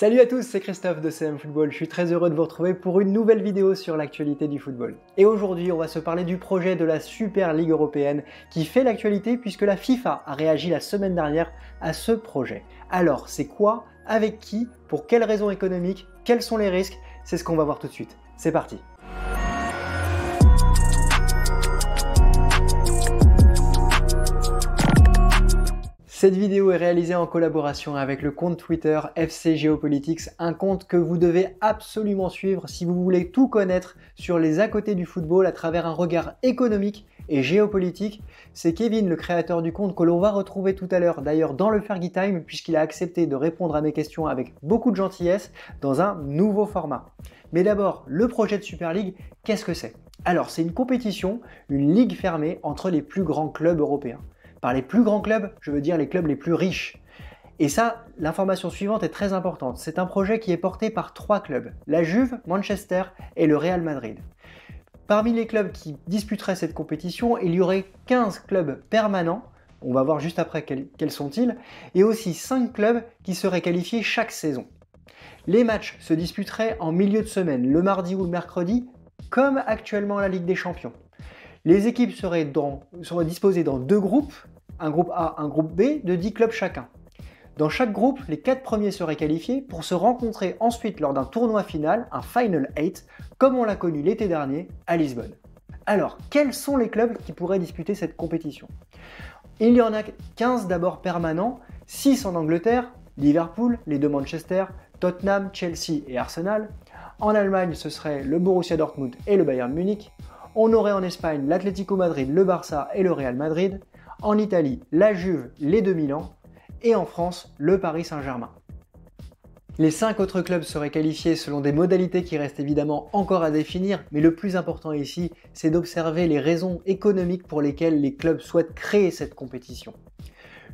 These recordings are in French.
Salut à tous, c'est Christophe de CM Football. Je suis très heureux de vous retrouver pour une nouvelle vidéo sur l'actualité du football. Et aujourd'hui, on va se parler du projet de la Super Ligue européenne qui fait l'actualité puisque la FIFA a réagi la semaine dernière à ce projet. Alors, c'est quoi? Avec qui? Pour quelles raisons économiques? Quels sont les risques? C'est ce qu'on va voir tout de suite. C'est parti! Cette vidéo est réalisée en collaboration avec le compte Twitter FC Geopolitics, un compte que vous devez absolument suivre si vous voulez tout connaître sur les à côté du football à travers un regard économique et géopolitique. C'est Kevin, le créateur du compte, que l'on va retrouver tout à l'heure d'ailleurs dans le Fergie Time puisqu'il a accepté de répondre à mes questions avec beaucoup de gentillesse dans un nouveau format. Mais d'abord, le projet de Super League, qu'est-ce que c'est? Alors, c'est une compétition, une ligue fermée entre les plus grands clubs européens. Par les plus grands clubs, je veux dire les clubs les plus riches. Et ça, l'information suivante est très importante. C'est un projet qui est porté par 3 clubs, la Juve, Manchester et le Real Madrid. Parmi les clubs qui disputeraient cette compétition, il y aurait 15 clubs permanents, on va voir juste après quels sont-ils, et aussi 5 clubs qui seraient qualifiés chaque saison. Les matchs se disputeraient en milieu de semaine, le mardi ou le mercredi, comme actuellement la Ligue des Champions. Les équipes seraient disposées dans 2 groupes, un groupe A, un groupe B, de 10 clubs chacun. Dans chaque groupe, les 4 premiers seraient qualifiés pour se rencontrer ensuite lors d'un tournoi final, un Final 8, comme on l'a connu l'été dernier à Lisbonne. Alors, quels sont les clubs qui pourraient disputer cette compétition? Il y en a 15 d'abord permanents, 6 en Angleterre, Liverpool, les 2 Manchester, Tottenham, Chelsea et Arsenal. En Allemagne, ce serait le Borussia Dortmund et le Bayern Munich. On aurait en Espagne l'Atlético Madrid, le Barça et le Real Madrid. En Italie, la Juve, les 2 Milan. Et en France, le Paris Saint-Germain. Les 5 autres clubs seraient qualifiés selon des modalités qui restent évidemment encore à définir, mais le plus important ici, c'est d'observer les raisons économiques pour lesquelles les clubs souhaitent créer cette compétition.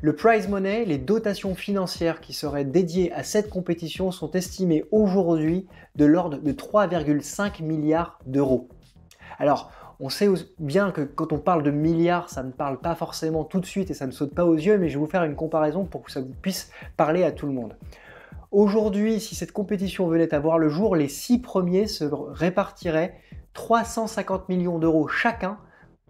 Le prize money, les dotations financières qui seraient dédiées à cette compétition sont estimées aujourd'hui de l'ordre de 3,5 milliards d'euros. Alors, on sait bien que quand on parle de milliards, ça ne parle pas forcément tout de suite et ça ne saute pas aux yeux, mais je vais vous faire une comparaison pour que ça puisse parler à tout le monde. Aujourd'hui, si cette compétition venait à voir le jour, les 6 premiers se répartiraient 350 millions d'euros chacun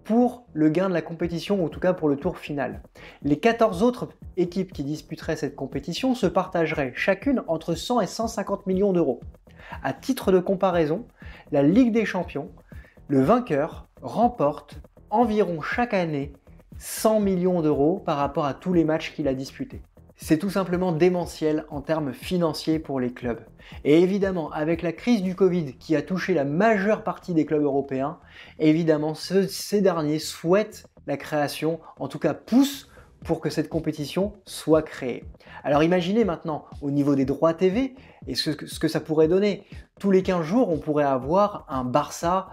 pour le gain de la compétition, ou en tout cas pour le tour final. Les 14 autres équipes qui disputeraient cette compétition se partageraient chacune entre 100 et 150 millions d'euros. À titre de comparaison, la Ligue des Champions, le vainqueur remporte environ chaque année 100 millions d'euros par rapport à tous les matchs qu'il a disputés. C'est tout simplement démentiel en termes financiers pour les clubs. Et évidemment, avec la crise du Covid qui a touché la majeure partie des clubs européens, évidemment, ces derniers souhaitent la création, en tout cas poussent pour que cette compétition soit créée. Alors imaginez maintenant, au niveau des droits TV, et ce que ça pourrait donner. Tous les 15 jours, on pourrait avoir un Barça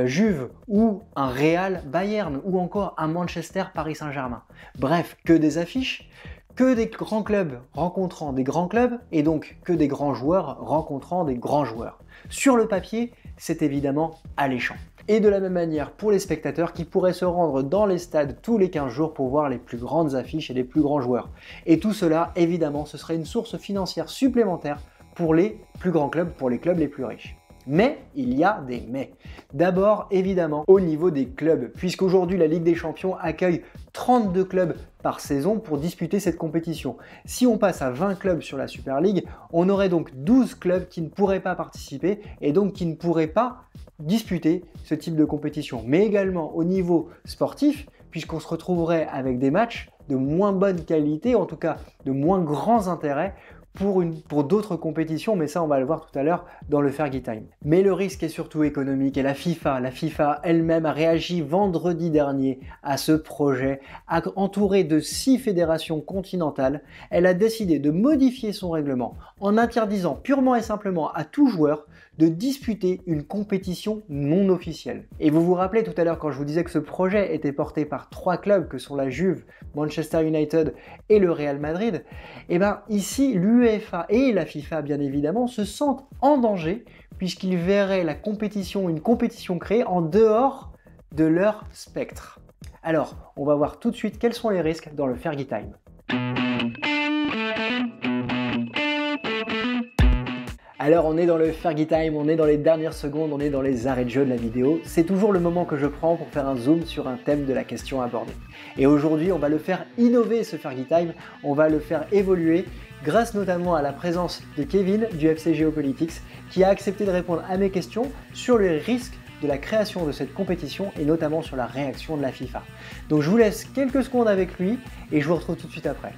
Juve, ou un Real Bayern, ou encore un Manchester Paris Saint-Germain. Bref, que des affiches, que des grands clubs rencontrant des grands clubs, et donc que des grands joueurs rencontrant des grands joueurs. Sur le papier, c'est évidemment alléchant. Et de la même manière pour les spectateurs qui pourraient se rendre dans les stades tous les 15 jours pour voir les plus grandes affiches et les plus grands joueurs. Et tout cela, évidemment, ce serait une source financière supplémentaire pour les plus grands clubs, pour les clubs les plus riches. Mais il y a des mais. D'abord, évidemment, au niveau des clubs, puisqu'aujourd'hui la Ligue des Champions accueille 32 clubs par saison pour disputer cette compétition. Si on passe à 20 clubs sur la Super League, on aurait donc 12 clubs qui ne pourraient pas participer et donc qui ne pourraient pas disputer ce type de compétition. Mais également au niveau sportif, puisqu'on se retrouverait avec des matchs de moins bonne qualité, en tout cas de moins grands intérêts, pour d'autres compétitions, mais ça on va le voir tout à l'heure dans le Fergie Time. Mais le risque est surtout économique et la FIFA elle-même a réagi vendredi dernier à ce projet. Entourée de 6 fédérations continentales, elle a décidé de modifier son règlement en interdisant purement et simplement à tout joueur de disputer une compétition non officielle. Et vous vous rappelez tout à l'heure quand je vous disais que ce projet était porté par 3 clubs que sont la Juve, Manchester United et le Real Madrid, et bien ici l'UEFA et la FIFA bien évidemment se sentent en danger puisqu'ils verraient une compétition créée en dehors de leur spectre. Alors, on va voir tout de suite quels sont les risques dans le Fergie Time. Alors on est dans le Fergie Time, on est dans les dernières secondes, on est dans les arrêts de jeu de la vidéo. C'est toujours le moment que je prends pour faire un zoom sur un thème de la question abordée. Et aujourd'hui, on va le faire innover ce Fergie Time, on va le faire évoluer grâce notamment à la présence de Kevin du FC Geopolitics qui a accepté de répondre à mes questions sur les risques de la création de cette compétition et notamment sur la réaction de la FIFA. Donc je vous laisse quelques secondes avec lui et je vous retrouve tout de suite après.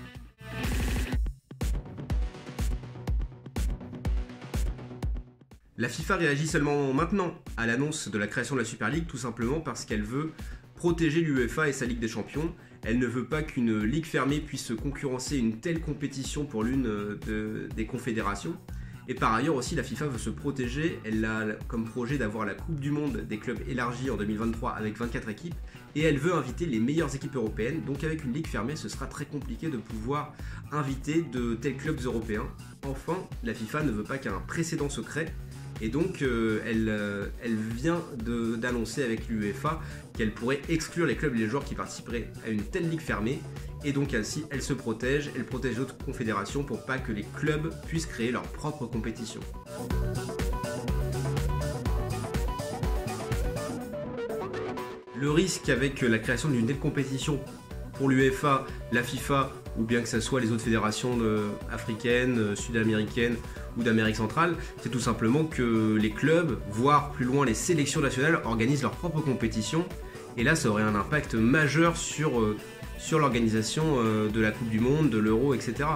La FIFA réagit seulement maintenant à l'annonce de la création de la Super League, tout simplement parce qu'elle veut protéger l'UEFA et sa Ligue des Champions. Elle ne veut pas qu'une ligue fermée puisse concurrencer une telle compétition pour l'une des confédérations. Et par ailleurs aussi, la FIFA veut se protéger. Elle a comme projet d'avoir la Coupe du Monde des clubs élargie en 2023 avec 24 équipes. Et elle veut inviter les meilleures équipes européennes. Donc avec une ligue fermée, ce sera très compliqué de pouvoir inviter de tels clubs européens. Enfin, la FIFA ne veut pas qu'un précédent se crée. Et donc, elle vient d'annoncer avec l'UEFA qu'elle pourrait exclure les clubs et les joueurs qui participeraient à une telle ligue fermée. Et donc ainsi, elle se protège, elle protège d'autres confédérations pour pas que les clubs puissent créer leur propre compétition. Le risque avec la création d'une telle compétition pour l'UEFA, la FIFA, ou bien que ce soit les autres fédérations africaines, sud-américaines ou d'Amérique centrale, c'est tout simplement que les clubs, voire plus loin les sélections nationales, organisent leur propre compétition. Et là, ça aurait un impact majeur sur l'organisation de la Coupe du Monde, de l'Euro, etc.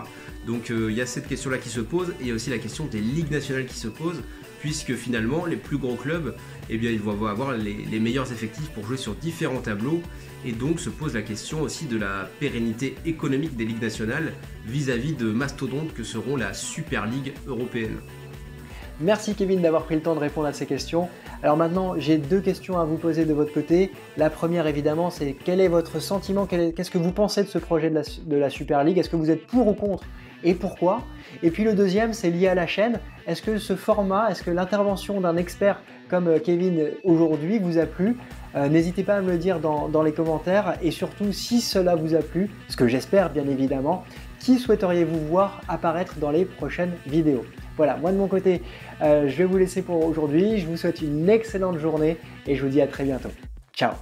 Donc il y a cette question-là qui se pose, et il y a aussi la question des ligues nationales qui se pose, puisque finalement, les plus gros clubs, eh bien, ils vont avoir les meilleurs effectifs pour jouer sur différents tableaux, et donc se pose la question aussi de la pérennité économique des ligues nationales vis-à-vis de mastodontes que seront la Super League européenne. Merci Kevin d'avoir pris le temps de répondre à ces questions. Alors maintenant, j'ai deux questions à vous poser de votre côté. La première évidemment, c'est quel est votre sentiment, qu'est-ce que vous pensez de ce projet de la Super League? Est-ce que vous êtes pour ou contre et pourquoi? Et puis le deuxième, c'est lié à la chaîne. Est-ce que ce format, est-ce que l'intervention d'un expert comme Kevin aujourd'hui vous a plu? N'hésitez pas à me le dire dans les commentaires et surtout si cela vous a plu, ce que j'espère bien évidemment, qui souhaiteriez-vous voir apparaître dans les prochaines vidéos? Voilà, moi de mon côté, je vais vous laisser pour aujourd'hui. Je vous souhaite une excellente journée et je vous dis à très bientôt. Ciao!